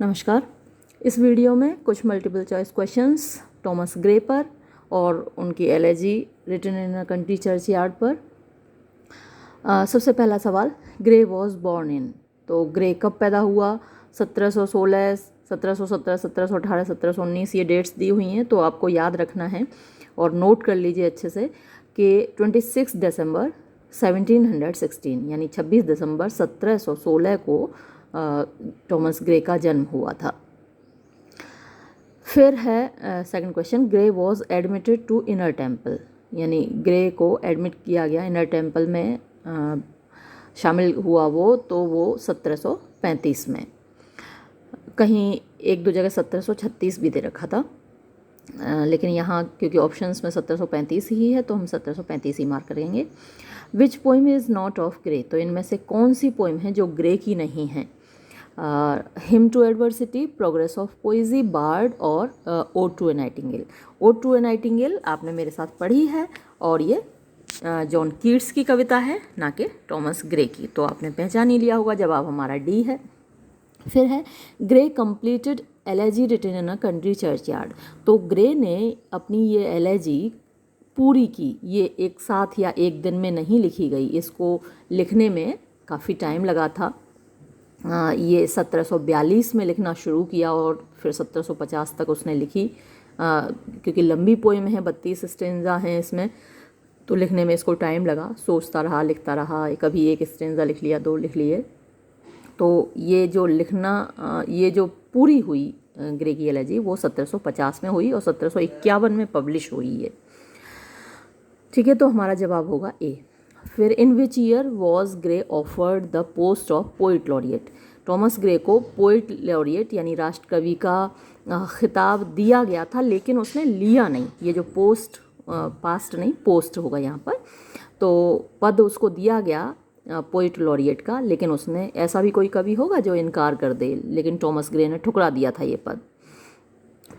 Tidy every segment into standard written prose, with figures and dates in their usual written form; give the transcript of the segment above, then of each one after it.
नमस्कार। इस वीडियो में कुछ multiple choice questions Thomas Gray पर और उनकी elegy written in a country churchyard पर। सबसे पहला सवाल, ग्रे वॉज बॉर्न इन। तो ग्रे कब पैदा हुआ? 1716, 1717, 1718, 1719 ये डेट्स दी हुई हैं, तो आपको याद रखना है और नोट कर लीजिए अच्छे से कि 26 दिसंबर 1716 यानी 26 दिसंबर 1716 को टॉमस ग्रे का जन्म हुआ था। फिर है second question, Gray was admitted to Inner Temple, यानी ग्रे को एडमिट किया गया इनर टेम्पल में शामिल हुआ वो, तो वो 1735 में। कहीं एक दो जगह 1736 भी दे रखा था, लेकिन यहाँ क्योंकि ऑप्शंस में 1735 ही है तो हम 1735 ही मार्क करेंगे। Which poem is not of Gray, तो इनमें से कौन सी पोइम है जो ग्रे की नहीं है? Hymn to adversity, progress of poesy, bard और ode to a nightingale. Ode to a nightingale आपने मेरे साथ पढ़ी है और ये जॉन कीट्स की कविता है, ना कि टॉमस ग्रे की, तो आपने पहचान ही लिया होगा। जवाब हमारा डी है। फिर है Gray completed elegy written in a country churchyard. तो ग्रे ने अपनी ये एलेजी पूरी की, ये एक साथ या एक दिन में नहीं लिखी गई, इसको लिखने में काफ़ी टाइम लगा था। ये 1742 में लिखना शुरू किया और फिर 1750 तक उसने लिखी, क्योंकि लंबी पोएम है, 32 स्टेंजा हैं इसमें, तो लिखने में इसको टाइम लगा। सोचता रहा, लिखता रहा, कभी एक स्टेंजा लिख लिया, दो लिख लिए। तो ये जो लिखना, ये जो पूरी हुई ग्रे की एलेजी, वो 1750 में हुई और 1751 में पब्लिश हुई है। ठीक है, तो हमारा जवाब होगा ए। फिर in which year was Gray offered the post of poet laureate. Thomas Gray को पोइट लॉरिएट यानी राष्ट्रकवि का खिताब दिया गया था, लेकिन उसने लिया नहीं। ये जो पोस्ट, पास्ट नहीं, पोस्ट होगा यहाँ पर, तो पद उसको दिया गया पोइट लॉरिएट का, लेकिन उसने, ऐसा भी कोई कवि होगा जो इनकार कर दे, लेकिन टॉमस ग्रे ने ठुकरा दिया था ये पद।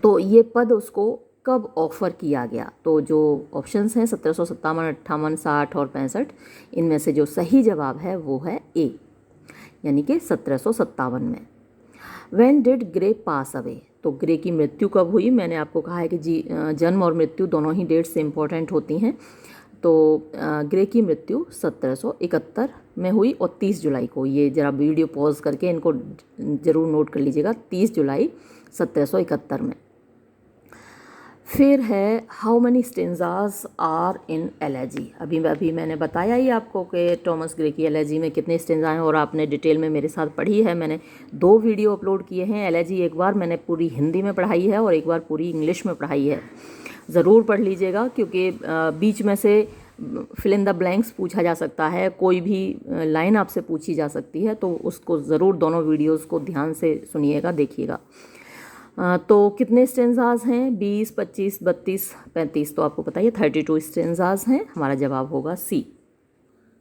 तो ये पद उसको कब ऑफ़र किया गया? तो जो ऑप्शंस हैं 1757, 58, 60 और 65, इनमें से जो सही जवाब है वो है ए, यानी कि 1757 में। When did grey pass away, तो ग्रे की मृत्यु कब हुई? मैंने आपको कहा है कि जन्म और मृत्यु दोनों ही डेट से इम्पोर्टेंट होती हैं। तो ग्रे की मृत्यु 1771 में हुई और 30 जुलाई को, ये ज़रा वीडियो पॉज करके इनको ज़रूर नोट कर लीजिएगा, 30 जुलाई 1771 में। फिर है how many stanzas are in elegy. अभी मैंने बताया ही आपको कि टॉमस ग्रे की एलेजी में कितने स्टेंजा हैं, और आपने डिटेल में मेरे साथ पढ़ी है। मैंने 2 वीडियो अपलोड किए हैं एलेजी, एक बार मैंने पूरी हिंदी में पढ़ाई है और एक बार पूरी इंग्लिश में पढ़ाई है। ज़रूर पढ़ लीजिएगा, क्योंकि बीच में से फिल इन द ब्लैंक्स पूछा जा सकता है, कोई भी लाइन आपसे पूछी जा सकती है, तो उसको ज़रूर दोनों वीडियोज़ को ध्यान से सुनिएगा, देखिएगा। तो कितने स्टेंजाज हैं? 20, 25, 32, 35, तो आपको पता ही है 32 स्टेंजाज हैं। हमारा जवाब होगा सी।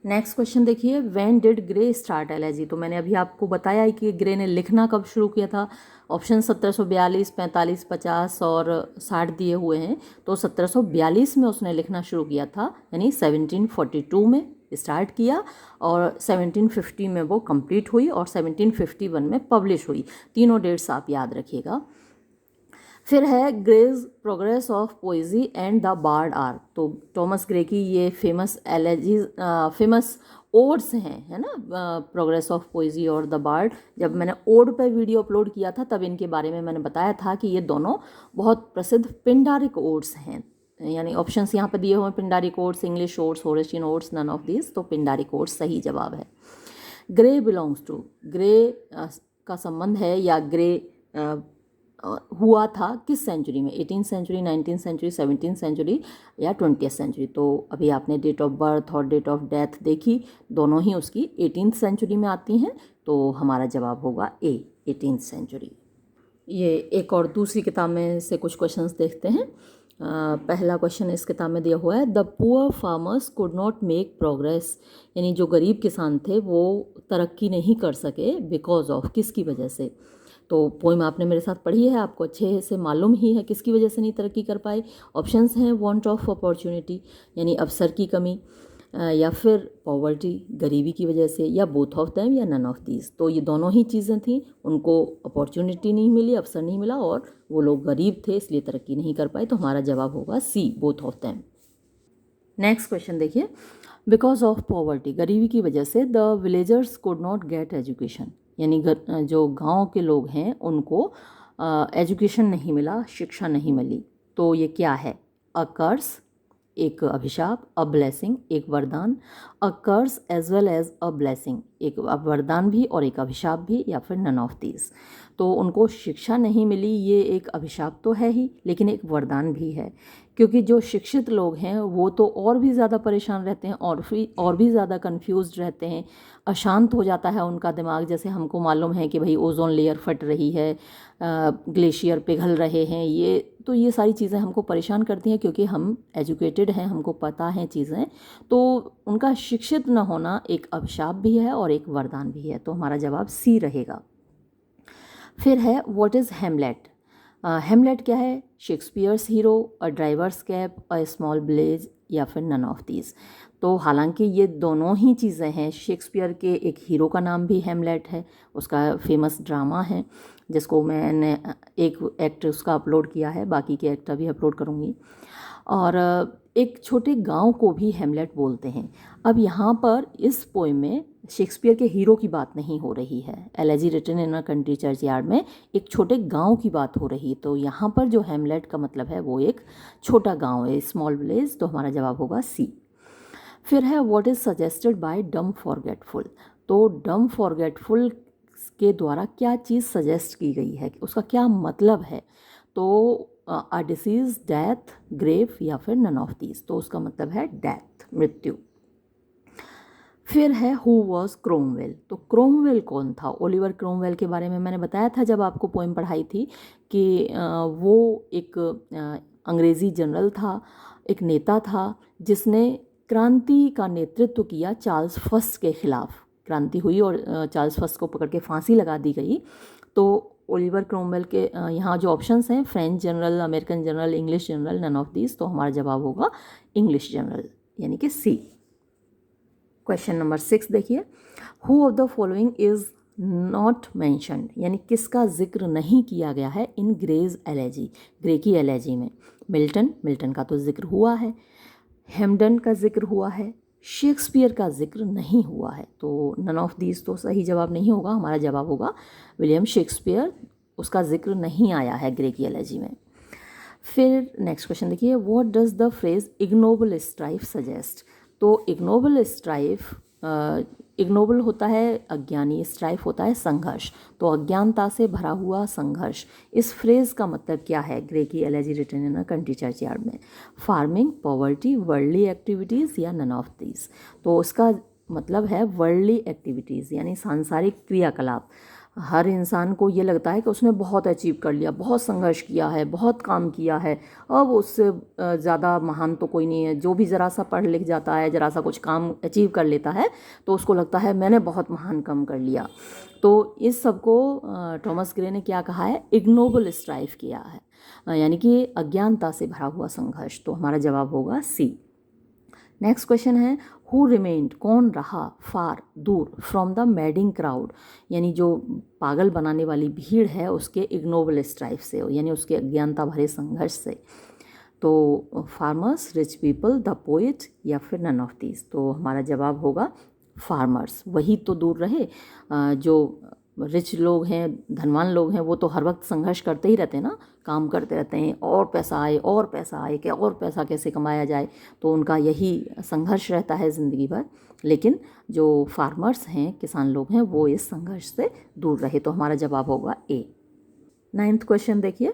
नेक्स्ट क्वेश्चन देखिए, when did grey start elegy. तो मैंने अभी आपको बताया है कि ग्रे ने लिखना कब शुरू किया था। ऑप्शन 1742, 45, 50 और 60 दिए हुए हैं, तो 1742 में उसने लिखना शुरू किया था, यानी 1742 में स्टार्ट किया और 1750 में वो कंप्लीट हुई और 1751 में पब्लिश हुई। तीनों डेट्स आप याद रखिएगा। फिर है Gray's progress of poesy and the bard are. तो टॉमस ग्रे की ये फेमस एलेजीज, फेमस ओड्स हैं, है ना, प्रोग्रेस ऑफ पोइजी और द बार्ड। जब मैंने ओड पे वीडियो अपलोड किया था तब इनके बारे में मैंने बताया था कि ये दोनों बहुत प्रसिद्ध पिंडारिक ओड्स हैं, यानी ऑप्शंस यहाँ पे दिए हुए हैं, Pindaric odes, English odes, Horatian odes, none of this, तो पिंडारिक ओड्स सही जवाब है। ग्रे बिलोंग्स टू, ग्रे का संबंध है या ग्रे हुआ था किस सेंचुरी में? 18th century, 19th century, 17th century या 20th सेंचुरी? तो अभी आपने डेट ऑफ बर्थ और डेट ऑफ डेथ देखी, दोनों ही उसकी 18th सेंचुरी में आती हैं, तो हमारा जवाब होगा ए, 18th सेंचुरी। ये एक और दूसरी किताब में से कुछ क्वेश्चंस देखते हैं। पहला क्वेश्चन इस किताब में दिया हुआ है, the poor farmers could not make progress, यानी जो गरीब किसान थे वो तरक्की नहीं कर सके, बिकॉज ऑफ, किसकी वजह से? तो पोइम आपने मेरे साथ पढ़ी है, आपको अच्छे से मालूम ही है किसकी वजह से नहीं तरक्की कर पाए। ऑप्शंस हैं वांट ऑफ अपॉर्चुनिटी, यानी अवसर की कमी, या फिर पॉवर्टी गरीबी की वजह से, या बोथ ऑफ देम, या नन ऑफ दीज। तो ये दोनों ही चीज़ें थी, उनको अपॉर्चुनिटी नहीं मिली, अवसर नहीं मिला, और वो लोग गरीब थे इसलिए तरक्की नहीं कर पाए। तो हमारा जवाब होगा C, both of them. Next question देखिए, बिकॉज ऑफ पॉवर्टी, गरीबी की वजह से the villagers could not get education, यानी जो गांव के लोग हैं उनको एजुकेशन नहीं मिला, शिक्षा नहीं मिली। तो ये क्या है? अ कर्स, एक अभिशाप, अ ब्लेसिंग, एक वरदान, a curse as well as a blessing, एक वरदान भी और एक अभिशाप भी, या फिर नन ऑफ दीज। तो उनको शिक्षा नहीं मिली, ये एक अभिशाप तो है ही, लेकिन एक वरदान भी है, क्योंकि जो शिक्षित लोग हैं वो तो और भी ज़्यादा परेशान रहते हैं, और भी ज़्यादा कंफ्यूज्ड रहते हैं, अशांत हो जाता है उनका दिमाग। जैसे हमको मालूम है कि भाई ओजोन लेयर फट रही है, ग्लेशियर पिघल रहे हैं, ये सारी चीज़ें हमको परेशान करती हैं, क्योंकि हम एजुकेटेड हैं, हमको पता है चीज़ें। तो उनका शिक्षित न होना एक अभिशाप भी है और एक वरदान भी है। तो हमारा जवाब सी रहेगा। फिर है व्हाट इज़ हेमलेट। हेमलेट क्या है? Shakespeare's hero, a drivers cap, a small village, या फिर नन ऑफ दीज। तो हालांकि ये दोनों ही चीज़ें हैं। शेक्सपियर के एक हीरो का नाम भी हेमलेट है, उसका फेमस ड्रामा है जिसको मैंने एक एक्ट उसका अपलोड किया है, बाकी के एक्ट अभी अपलोड करूँगी। और एक छोटे गांव को भी हेमलेट बोलते हैं। अब यहाँ पर इस पोएम में शेक्सपियर के हीरो की बात नहीं हो रही है। Elegy written in a country churchyard में एक छोटे गांव की बात हो रही है। तो यहाँ पर जो हेमलेट का मतलब है वो एक छोटा गांव है, स्मॉल विलेज। तो हमारा जवाब होगा सी। फिर है व्हाट इज़ सजेस्टेड बाय डम फॉरगेटफुल। तो डम फॉरगेटफुल के द्वारा क्या चीज़ सजेस्ट की गई है, उसका क्या मतलब है? तो अ डिसीज, डेथ, ग्रेव, या फिर नन ऑफ दीज। तो उसका मतलब है डेथ, मृत्यु। फिर है हु वॉज क्रोमवेल। तो क्रोमवेल कौन था? ओलिवर क्रोमवेल के बारे में मैंने बताया था जब आपको पोएम पढ़ाई थी कि वो एक अंग्रेज़ी जनरल था, एक नेता था जिसने क्रांति का नेतृत्व किया चार्ल्स फर्स्ट के खिलाफ। क्रांति हुई और चार्ल्स फर्स्ट को पकड़ के फांसी लगा दी गई। तो ओलिवर क्रोमवेल के यहाँ जो ऑप्शंस हैं, French general, American general, English general, none of these. तो हमारा जवाब होगा इंग्लिश जनरल, यानी कि सी। क्वेश्चन नंबर 6 देखिए, who of the following is not mentioned, यानी किसका जिक्र नहीं किया गया है इन ग्रेज एलेजी, ग्रे की एलेजी में? मिल्टन का तो जिक्र हुआ है, हेम्डन का जिक्र हुआ है, शेक्सपियर का जिक्र नहीं हुआ है। तो नन ऑफ दीज तो सही जवाब नहीं होगा, हमारा जवाब होगा विलियम शेक्सपियर, उसका जिक्र नहीं आया है ग्रे की एलेजी में। फिर नेक्स्ट क्वेश्चन देखिए, what does the phrase ignoble strife suggest. तो इग्नोबल स्ट्राइफ, इग्नोबल होता है अज्ञानी, स्ट्राइफ होता है संघर्ष। तो अज्ञानता से भरा हुआ संघर्ष, इस फ्रेज का मतलब क्या है ग्रे की elegy written in a country churchyard में? फार्मिंग, पॉवर्टी, वर्ल्डली एक्टिविटीज़, या नन ऑफ दीज। तो उसका मतलब है वर्ल्डली एक्टिविटीज़, यानी सांसारिक क्रियाकलाप। हर इंसान को ये लगता है कि उसने बहुत अचीव कर लिया, बहुत संघर्ष किया है, बहुत काम किया है, अब उससे ज़्यादा महान तो कोई नहीं है। जो भी ज़रा सा पढ़ लिख जाता है, ज़रा सा कुछ काम अचीव कर लेता है, तो उसको लगता है मैंने बहुत महान काम कर लिया। तो इस सब को थॉमस ग्रे ने क्या कहा है? इग्नोबल स्ट्राइफ किया है, यानी कि अज्ञानता से भरा हुआ संघर्ष। तो हमारा जवाब होगा सी। नेक्स्ट क्वेश्चन है, हु रिमेन्ड, कौन रहा, फार, दूर, फ्रॉम द मैडिंग क्राउड, यानी जो पागल बनाने वाली भीड़ है उसके इग्नोबल स्ट्राइफ से, यानी उसके अज्ञानता भरे संघर्ष से। तो farmers, rich people, the poet, या फिर नन ऑफ दीज। तो हमारा जवाब होगा फार्मर्स, वही तो दूर रहे। जो रिच लोग हैं, धनवान लोग हैं, वो तो हर वक्त संघर्ष करते ही रहते हैं ना, काम करते रहते हैं, और पैसा आए, और पैसा आए, क्या और पैसा कैसे कमाया जाए। तो उनका यही संघर्ष रहता है ज़िंदगी भर। लेकिन जो फार्मर्स हैं, किसान लोग हैं, वो इस संघर्ष से दूर रहे। तो हमारा जवाब होगा ए। 9th क्वेश्चन देखिए,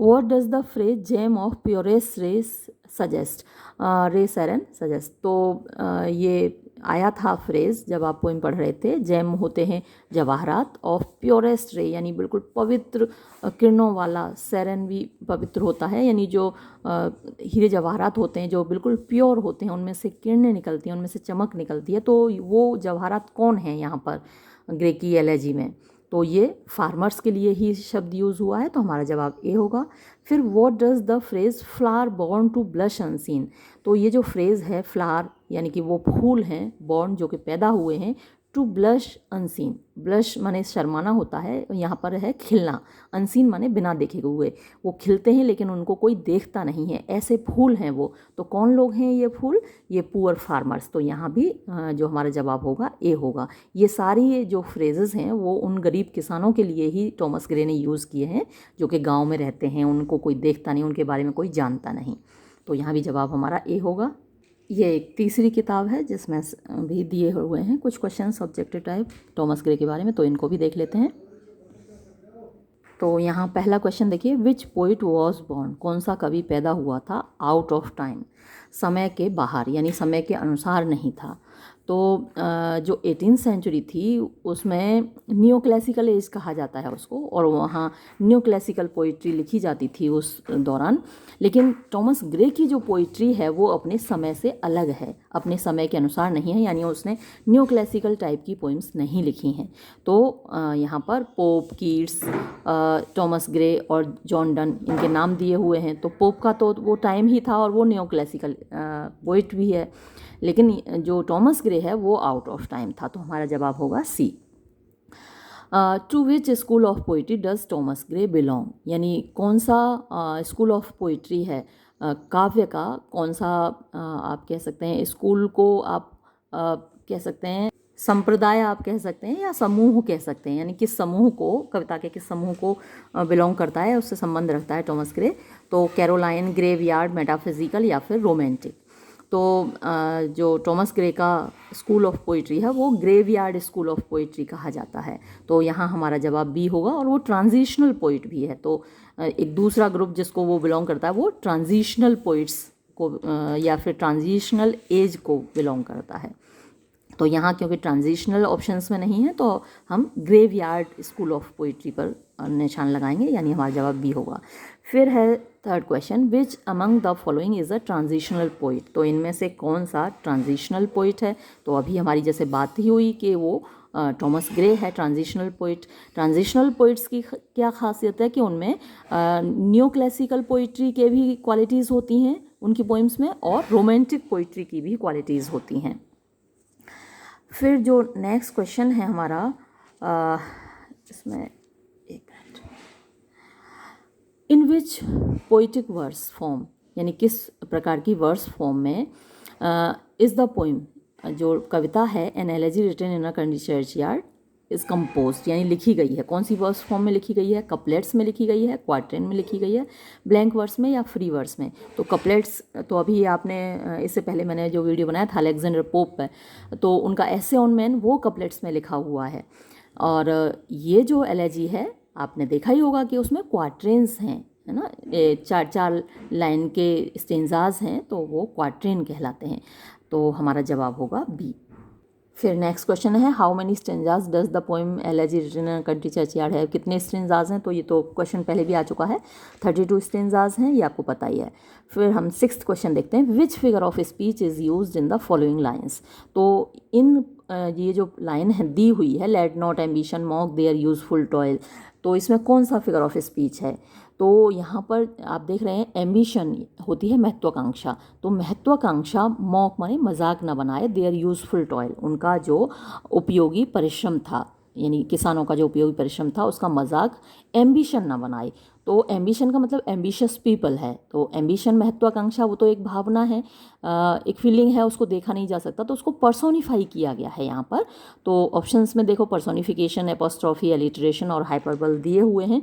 what does the phrase gem of purest race suggest, रे सेरन सजेस्ट। तो ये आया था फ्रेज जब आप पोइम पढ़ रहे थे। जेम होते हैं जवाहरात, ऑफ प्योरेस्ट रे यानी बिल्कुल पवित्र किरणों वाला, सेरन भी पवित्र होता है, यानी जो हीरे जवाहरात होते हैं जो बिल्कुल प्योर होते हैं, उनमें से किरणें निकलती हैं, उनमें से चमक निकलती है। तो वो जवाहरात कौन है यहाँ पर ग्रे की एलेजी में? तो ये फार्मर्स के लिए ही शब्द यूज़ हुआ है, तो हमारा जवाब ए होगा। फिर what does the phrase flower born to blush unseen, तो ये जो फ्रेज़ है फ्लावर यानी कि वो फूल हैं, बॉर्न जो कि पैदा हुए हैं, टू ब्लश अनसीन, ब्लश माने शर्माना होता है, यहाँ पर है खिलना, अनसीन माने बिना देखे हुए, वो खिलते हैं लेकिन उनको कोई देखता नहीं है, ऐसे फूल हैं वो। तो कौन लोग हैं ये फूल? ये पुअर फार्मर्स। तो यहाँ भी जो हमारा जवाब होगा ए होगा। ये सारी जो फ्रेजेस हैं वो उन गरीब किसानों के लिए ही टॉमस ग्रे ने यूज़ किए हैं जो कि गाँव में रहते हैं, उनको कोई देखता नहीं, उनके बारे में कोई जानता नहीं। तो यहाँ भी जवाब हमारा ए होगा। ये एक तीसरी किताब है जिसमें भी दिए हुए हैं कुछ question objective type Thomas Gray के बारे में, तो इनको भी देख लेते हैं। तो यहाँ पहला क्वेश्चन देखिए, विच पोइट वॉज बॉर्न, कौन सा कवि पैदा हुआ था आउट ऑफ टाइम, समय के बाहर यानी समय के अनुसार नहीं था। तो जो 18th सेंचुरी थी उसमें न्यू क्लासिकल एज कहा जाता है उसको, और वहाँ न्यू क्लासिकल पोइट्री लिखी जाती थी उस दौरान। लेकिन टॉमस ग्रे की जो पोइट्री है वो अपने समय से अलग है, अपने समय के अनुसार नहीं है, यानी उसने न्यू क्लासिकल टाइप की पोइम्स नहीं लिखी हैं। तो यहाँ पर पोप, कीट्स, टॉमस ग्रे और जॉन डन इनके नाम दिए हुए हैं। तो पोप का तो वो टाइम ही था और वो न्यू क्लासिकल पोइट भी है, लेकिन जो टॉमस ग्रे है वो आउट ऑफ टाइम था। तो हमारा जवाब होगा C. To which school of poetry does Thomas Gray belong, यानी कौन सा स्कूल ऑफ पोइट्री है, काव्य का कौन सा आप कह सकते हैं स्कूल को, आप कह सकते हैं संप्रदाय आप कह सकते हैं, या समूह कह सकते हैं, यानी किस समूह को, कविता के किस समूह को बिलोंग करता है, उससे संबंध रखता है टॉमस ग्रे। तो कैरोलाइन, ग्रेवयार्ड, मेटाफिजिकल या फिर रोमांटिक। तो जो टॉमस ग्रे का स्कूल ऑफ पोइट्री है वो ग्रेवयार्ड स्कूल ऑफ पोइट्री कहा जाता है। तो यहाँ हमारा जवाब बी होगा, और वो ट्रांजिशनल पोइट भी है। तो एक दूसरा ग्रुप जिसको वो बिलोंग करता है वो ट्रांजिशनल पोइट्स को या फिर ट्रांजिशनल एज को बिलोंग करता है। तो यहाँ क्योंकि ट्रांजिशनल ऑप्शंस में नहीं है तो हम ग्रेवयार्ड स्कूल ऑफ पोइट्री पर निशान लगाएंगे, यानी हमारा जवाब बी होगा। फिर है third question, which among the following is a transitional poet, तो इनमें से कौन सा ट्रांजिशनल पोइट है। तो अभी हमारी जैसे बात ही हुई कि वो टॉमस ग्रे है ट्रांजिशनल पोइट। ट्रांजिशनल पोइट्स की क्या खासियत है कि उनमें न्यू क्लासिकल पोइट्री के भी क्वालिटीज़ होती हैं उनकी पोइम्स में, और रोमांटिक पोइट्री की भी क्वालिटीज़ होती हैं। फिर जो नेक्स्ट क्वेश्चन है हमारा, इसमें एक minute, in which poetic verse form, यानी किस प्रकार की वर्स फॉर्म में इज़ द पोइम, जो कविता है an elegy written in a country churchyard is composed, यानी लिखी गई है, कौन सी वर्स फॉर्म में लिखी गई है, कपलेट्स में लिखी गई है, क्वार्टेन में लिखी गई है, ब्लैंक वर्स में या फ्री वर्स में। तो कपलेट्स तो अभी आपने इससे पहले मैंने जो वीडियो बनाया था अलेक्जेंडर पोप पर, तो उनका एसे ऑन मैन वो कपलेट्स में लिखा हुआ है। और ये जो एलेजी है आपने देखा ही होगा कि उसमें क्वार्ट्रेन्स हैं, है ना, 4-4 लाइन के स्टेंजाज हैं, तो वो क्वार्ट्रेन कहलाते हैं। तो हमारा जवाब होगा बी। फिर नेक्स्ट क्वेश्चन है, how many stanzas does the poem elegy written in country churchyard है, कितने स्टेंजाज हैं। तो ये तो क्वेश्चन पहले भी आ चुका है, 32 स्टेंजाज हैं, ये आपको पता ही है। फिर हम 6th क्वेश्चन देखते हैं, which figure of speech is used in the following lines. तो इन ये जो लाइन है दी हुई है, let not ambition mock their useful toil, तो इसमें कौन सा फिगर ऑफ स्पीच है। तो यहाँ पर आप देख रहे हैं एम्बिशन होती है महत्वाकांक्षा, तो महत्वाकांक्षा मॉक माने मजाक न बनाए, देयर यूजफुल टॉयल उनका जो उपयोगी परिश्रम था, यानी किसानों का जो उपयोगी परिश्रम था उसका मजाक एम्बिशन ना बनाए। तो एम्बिशन का मतलब एम्बिशियस पीपल है, तो एम्बिशन महत्वाकांक्षा वो तो एक भावना है, एक फीलिंग है, उसको देखा नहीं जा सकता, तो उसको पर्सोनिफाई किया गया है यहाँ पर। तो ऑप्शंस में देखो पर्सोनिफिकेशन, एपोस्ट्रॉफी, एलिटरेशन और हाइपरबल दिए हुए हैं।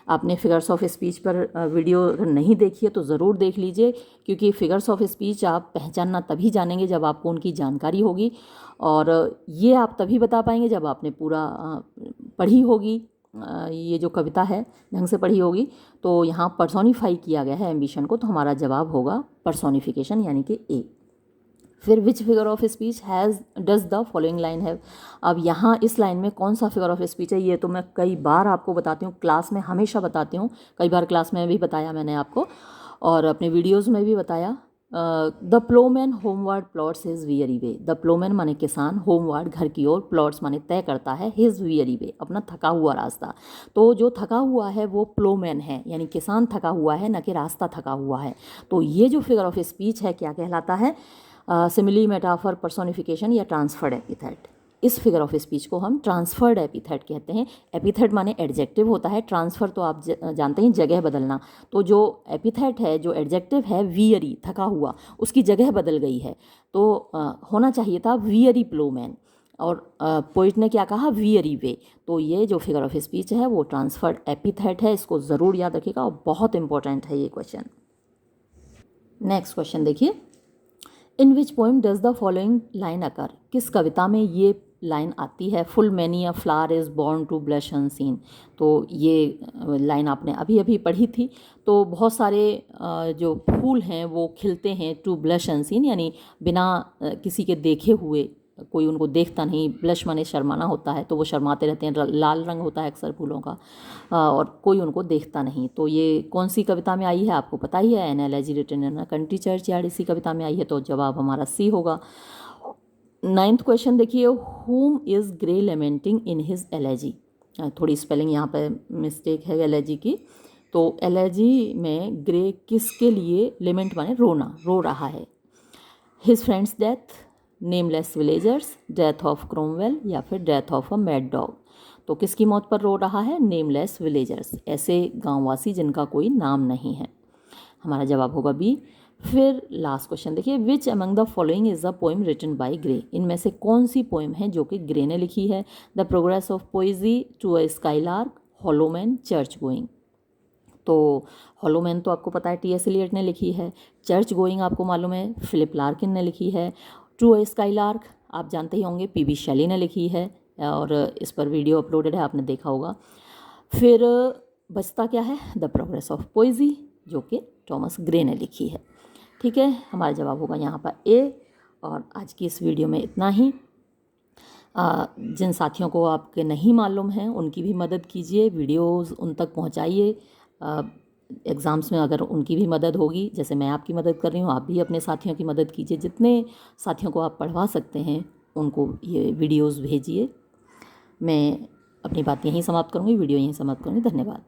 आपने फिगर्स ऑफ स्पीच पर वीडियो अगर नहीं देखी है तो ज़रूर देख लीजिए, क्योंकि फिगर्स ऑफ स्पीच आप पहचानना तभी जानेंगे जब आपको उनकी जानकारी होगी, और ये आप तभी बता पाएंगे जब आपने पूरा पढ़ी होगी, ये जो कविता है ढंग से पढ़ी होगी। तो यहाँ पर्सोनिफाई किया गया है एम्बिशन को, तो हमारा जवाब होगा पर्सोनिफिकेशन यानी कि ए। फिर विच figure of speech has does the following line है। अब यहाँ इस लाइन में कौन सा फिगर ऑफ स्पीच है, ये तो मैं कई बार आपको बताती हूँ, क्लास में हमेशा बताती हूँ, कई बार क्लास में भी बताया मैंने आपको और अपने वीडियोज़ में भी बताया। The Plowman homeward plots his weary way. The Plowman माने किसान, होमवर्ड घर की ओर, प्लॉट्स माने तय करता है, हिज वियरी वे अपना थका हुआ रास्ता। तो जो थका हुआ है वो प्लोमैन है, यानी किसान थका हुआ है, न कि रास्ता थका हुआ है। तो ये जो फिगर ऑफ स्पीच है क्या कहलाता है? सिमिली, मेटाफर, पर्सोनिफिकेशन या ट्रांसफर्ड एपिथेट। इस फिगर ऑफ स्पीच को हम ट्रांसफर्ड एपिथेट कहते हैं। एपिथेट माने एडजेक्टिव होता है, ट्रांसफर तो आप जानते हैं जगह बदलना। तो जो एपिथेट है, जो एडजेक्टिव है वियरी थका हुआ, उसकी जगह बदल गई है। तो होना चाहिए था वियरी प्लोमैन, और पोइट ने क्या कहा? वियरी वे। तो ये जो फिगर ऑफ स्पीच है वो ट्रांसफर्ड एपिथेट है, इसको ज़रूर याद रखिएगा और बहुत इंपॉर्टेंट है ये क्वेश्चन। नेक्स्ट क्वेश्चन देखिए, in which poem does the following line occur. किस कविता में ये लाइन आती है? Full many a flower is born to blush unseen. तो ये लाइन आपने अभी अभी पढ़ी थी। तो बहुत सारे जो फूल हैं वो खिलते हैं टू ब्लश अनसीन, यानी बिना किसी के देखे हुए, कोई उनको देखता नहीं। ब्लश माने शर्माना होता है, तो वो शर्माते रहते हैं। लाल रंग होता है अक्सर फूलों का, और कोई उनको देखता नहीं। तो ये कौन सी कविता में आई है आपको पता ही है, an elegy written in a country churchyard, इसी कविता में आई है। तो जवाब हमारा सी होगा। 9th क्वेश्चन देखिए, हुम is grey lamenting in his elegy. थोड़ी स्पेलिंग यहाँ पे मिस्टेक है एलेजी की। तो एलेजी में ग्रे किसके लिए लेमेंट माने रोना, रो रहा है? His friends death, nameless villagers, death of Cromwell या फिर death of a mad dog. तो किसकी मौत पर रो रहा है? नेमलेस विलेजर्स, ऐसे गांववासी जिनका कोई नाम नहीं है। हमारा जवाब होगा बी। फिर लास्ट क्वेश्चन देखिए, which among the following is the poem written by Gray. इनमें से कौन सी पोइम है जो कि ग्रे ने लिखी है? The progress of poesy, to a skylark, hollow men, church going. तो हॉलोमैन तो आपको पता है टी.एस. एलियट ने लिखी है। चर्च गोइंग आपको मालूम है फिलिप लार्किन ने लिखी है। टू अ स्काईलार्क आप जानते ही होंगे पी.बी. शेली ने लिखी है, और इस पर वीडियो अपलोडेड है, आपने देखा होगा। फिर बचता क्या है? द प्रोग्रेस ऑफ पोइजी, जो कि थॉमस ग्रे ने लिखी है। ठीक है, हमारा जवाब होगा यहाँ पर ए। और आज की इस वीडियो में इतना ही। जिन साथियों को आपके नहीं मालूम हैं उनकी भी मदद कीजिए, वीडियोस उन तक पहुँचाइए। एग्ज़ाम्स में अगर उनकी भी मदद होगी, जैसे मैं आपकी मदद कर रही हूँ, आप भी अपने साथियों की मदद कीजिए। जितने साथियों को आप पढ़वा सकते हैं उनको ये वीडियोस भेजिए। मैं अपनी बात यहीं समाप्त करूँगी, वीडियो यहीं समाप्त करूँगी। धन्यवाद।